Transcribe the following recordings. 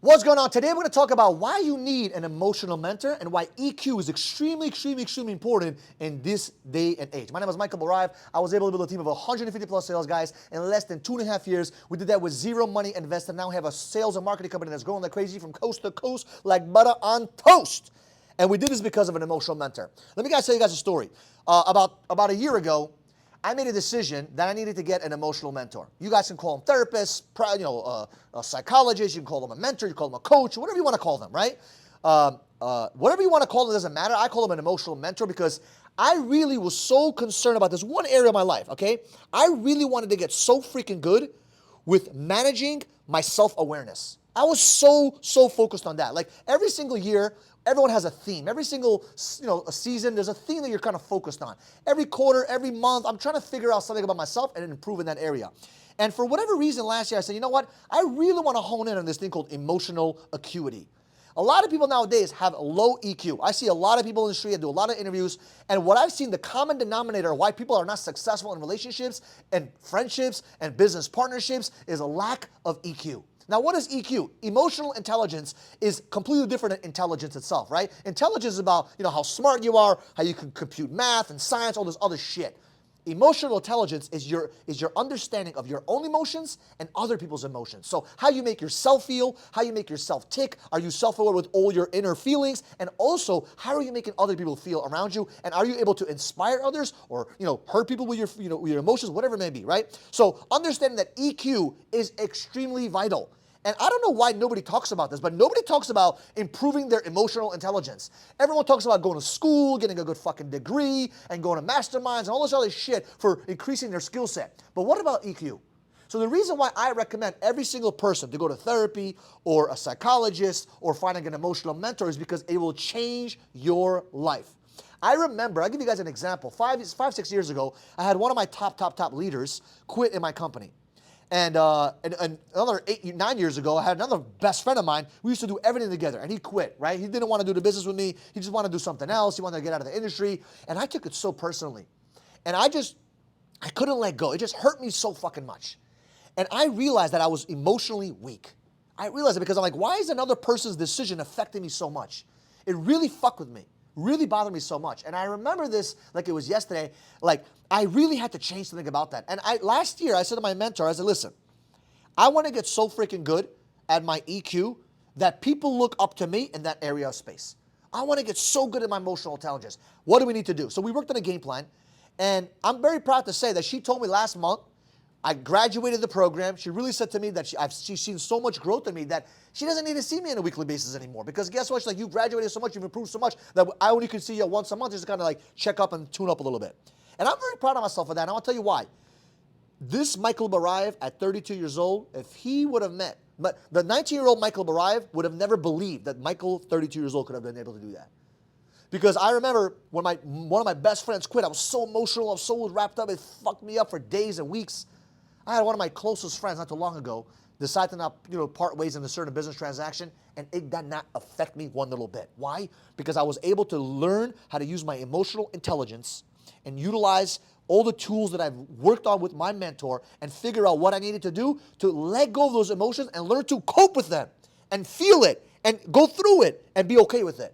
What's going on? Today we're going to talk about why you need an emotional mentor and why EQ is extremely important in this day and age. My name is Michael Barayev. I was able to build a team of 150 plus sales guys in less than 2.5 years. We did that with zero money invested. Now we have a sales and marketing company that's growing like crazy from coast to coast like butter on toast. And we did this because of an emotional mentor. Let me tell you guys a story. About a year ago, I made a decision that I needed to get an emotional mentor. You guys can call them therapists, a psychologist, you can call them a mentor, you call them a coach, whatever you want to call them, right? Whatever you want to call them doesn't matter. I call them an emotional mentor because I really was so concerned about this one area of my life, okay? I really wanted to get so freaking good with managing my self-awareness. I was so focused on that. Like every single year, everyone has a theme. Every single a season, there's a theme that you're kind of focused on. Every quarter, every month, I'm trying to figure out something about myself and improve in that area. And for whatever reason last year, I said, you know what? I really want to hone in on this thing called emotional acuity. A lot of people nowadays have low EQ. I see a lot of people in the street, I do a lot of interviews, and what I've seen, the common denominator of why people are not successful in relationships and friendships and business partnerships is a lack of EQ. Now, what is EQ? Emotional intelligence is completely different than intelligence itself, right? Intelligence is about, how smart you are, how you can compute math and science, all this other shit. Emotional intelligence is your understanding of your own emotions and other people's emotions. So how you make yourself feel, how you make yourself tick, are you self-aware with all your inner feelings, and also how are you making other people feel around you, and are you able to inspire others or hurt people with your emotions, whatever it may be, right? So understanding that EQ is extremely vital. And I don't know why nobody talks about this, but nobody talks about improving their emotional intelligence. Everyone talks about going to school, getting a good fucking degree, and going to masterminds and all this other shit for increasing their skill set. But what about EQ? So the reason why I recommend every single person to go to therapy or a psychologist or finding an emotional mentor is because it will change your life. I remember, I'll give you guys an example. 6 years ago, I had one of my top leaders quit in my company. And another 9 years ago, I had another best friend of mine. We used to do everything together, and he quit, right? He didn't want to do the business with me. He just wanted to do something else. He wanted to get out of the industry, and I took it so personally. And I couldn't let go. It just hurt me so fucking much. And I realized that I was emotionally weak. I realized it because I'm like, why is another person's decision affecting me so much? It really fucked with me. Really bothered me so much. And I remember this like it was yesterday. Like, I really had to change something about that. And last year, I said to my mentor, I said, listen, I want to get so freaking good at my EQ that people look up to me in that area of space. I want to get so good at my emotional intelligence. What do we need to do? So we worked on a game plan. And I'm very proud to say that she told me last month, I graduated the program. She really said to me that she's seen so much growth in me that she doesn't need to see me on a weekly basis anymore. Because guess what? She's like, you graduated so much, you've improved so much that I only can see you once a month just to kind of like check up and tune up a little bit. And I'm very proud of myself for that. And I want to tell you why. This Michael Barayev at 32 years old, if he would have met, but the 19-year-old Michael Barayev would have never believed that Michael, 32 years old, could have been able to do that. Because I remember when one of my best friends quit, I was so emotional, I was so wrapped up, it fucked me up for days and weeks. I had one of my closest friends not too long ago decide to not, part ways in a certain business transaction, and it did not affect me one little bit. Why? Because I was able to learn how to use my emotional intelligence and utilize all the tools that I've worked on with my mentor and figure out what I needed to do to let go of those emotions and learn to cope with them and feel it and go through it and be okay with it.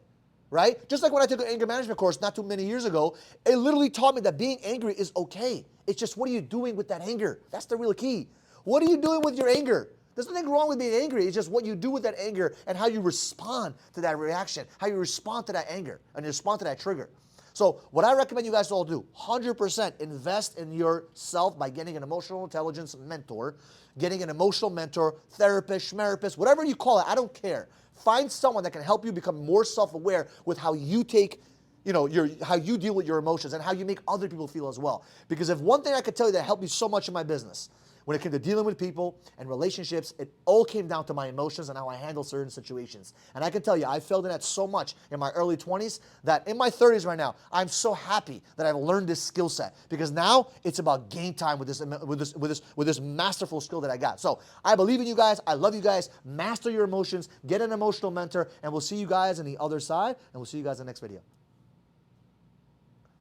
Right? Just like when I took an anger management course not too many years ago, it literally taught me that being angry is okay. It's just, what are you doing with that anger? That's the real key. What are you doing with your anger? There's nothing wrong with being angry. It's just what you do with that anger and how you respond to that reaction, how you respond to that anger and respond to that trigger. So what I recommend you guys to all do, 100% invest in yourself by getting an emotional intelligence mentor, getting an emotional mentor, therapist, schmerapist, whatever you call it, I don't care. Find someone that can help you become more self-aware with how you take, how you deal with your emotions and how you make other people feel as well. Because if one thing I could tell you that helped me so much in my business, when it came to dealing with people and relationships, it all came down to my emotions and how I handle certain situations. And I can tell you, I failed in that so much in my early 20s that in my 30s right now, I'm so happy that I've learned this skill set because now it's about game time with this masterful skill that I got. So I believe in you guys. I love you guys. Master your emotions. Get an emotional mentor, and we'll see you guys on the other side, and we'll see you guys in the next video.